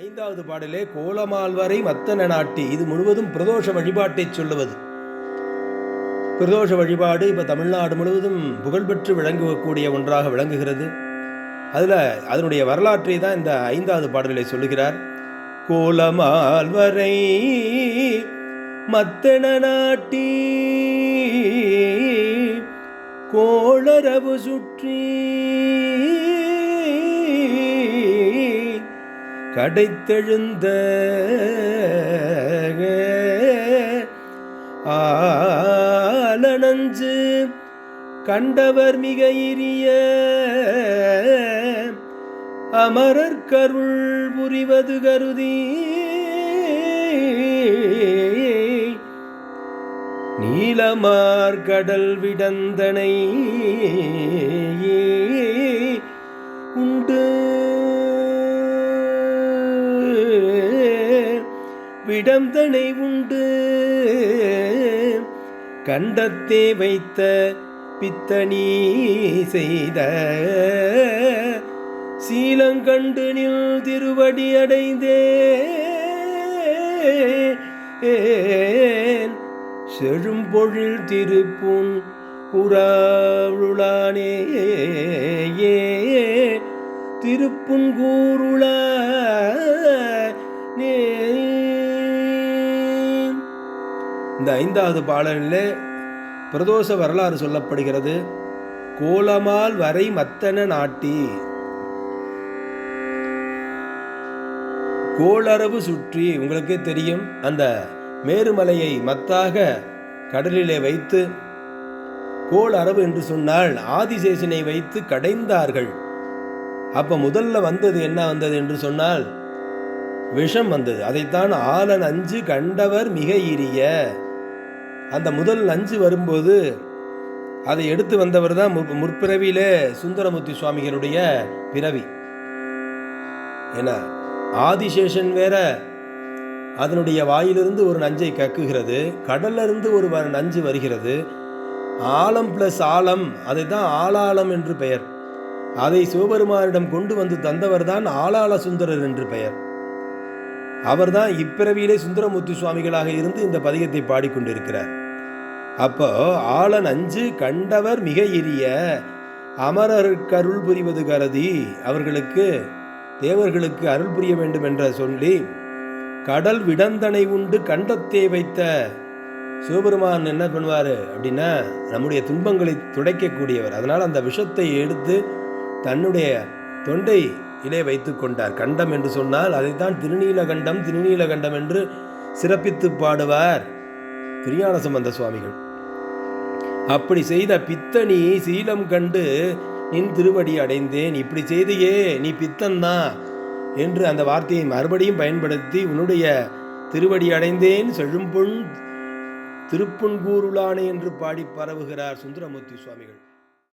ஐந்தாவது பாடலே கோலமால்வரை மத்தன நாட்டி. இது முழுவதும் பிரதோஷ வழிபாட்டை சொல்லுவது. பிரதோஷ வழிபாடு இப்போ தமிழ்நாடு முழுவதும் புகழ்பெற்று விளங்கக்கூடிய ஒன்றாக விளங்குகிறது. அதில் அதனுடைய வரலாற்றை தான் இந்த ஐந்தாவது பாடலை சொல்லுகிறார். கோலமால்வரை மத்தன நாட்டி கோளரவு சுற்றி கடைத்தெழுந்த ஆலனஞ்சு கண்டவர் மிக இரிய அமரர் கருள் புரிவது கருதி நீலமார் கடல் விடந்தனை உண்டு விடந்தனை உண்டு கண்டத்தே வைத்த பித்தனி செய்த சீலங்கண்டு நில் திருவடி அடைந்தே செழும்பொழில் திருப்புன் புறாருளானே திருப்புன்கூருளா இந்த ஐந்தாவது பாடலில் பிரதோஷ வரலாறு சொல்லப்படுகிறது. கோலமால் வரை மத்தன நாட்டி கோளரவு சுற்றி. உங்களுக்கே தெரியும், அந்த மேருமலையை மத்தாக கடலிலே வைத்து கோளரவு என்று சொன்னால் ஆதிசேஷனை வைத்து கடைந்தார்கள். அப்ப முதல்ல வந்தது என்ன வந்தது என்று சொன்னால் விஷம் வந்தது. அதைத்தான் ஆலன் அஞ்சு கண்டவர் மிக இரிய. அந்த முதல் நஞ்சு வரும்போது அதை எடுத்து வந்தவர் தான் முற்பிறவியிலே சுந்தரமூர்த்தி சுவாமிகளுடைய பிறவி. ஏன்னா ஆதிசேஷன் வேற அதனுடைய வாயிலிருந்து ஒரு நஞ்சை கக்குகிறது, கடல்ல இருந்து ஒரு நஞ்சு வருகிறது. ஆலம் பிளஸ் ஆலம், அதை தான் ஆளாளம் என்று பெயர். அதை சிவபெருமானிடம் கொண்டு வந்து தந்தவர் தான் ஆளாள சுந்தரர் என்று பெயர். அவர்தான் இப்பிறவியிலே சுந்தரமூர்த்தி சுவாமிகளாக இருந்து இந்த பதிகத்தை பாடிக்கொண்டிருக்கிறார். அப்போ ஆளன் அஞ்சு கண்டவர் மிக இரிய அமரருக்கு அருள் புரிவது கருதி, அவர்களுக்கு தேவர்களுக்கு அருள் புரிய வேண்டும் என்ற சொல்லி கடல் விடந்தனை உண்டு கண்டத்தே வைத்த சிவபெருமான் என்ன பண்ணுவார் அப்படின்னா நம்முடைய துன்பங்களை துடைக்கக்கூடியவர். அதனால் அந்த விஷத்தை எடுத்து தன்னுடைய தொண்டை இலே வைத்து கொண்டார். கண்டம் என்று சொன்னால் அதைத்தான் திருநீலகண்டம் திருநீலகண்டம் என்று சிறப்பித்து பாடுவார் திருஞான சம்பந்த சுவாமிகள். அப்படி செய்த பித்தனி சீலம் கண்டு நின் திருவடி அடைந்தேன். இப்படி செய்தையே நீ பித்தன்தான் என்று அந்த வார்த்தையை மறுபடியும் பயன்படுத்தி உன்னுடைய திருவடி அடைந்தேன் செழும்பொன் திருப்புன்கூருளானே என்று பாடி பரவுகிறார் சுந்தரமூர்த்தி சுவாமிகள்.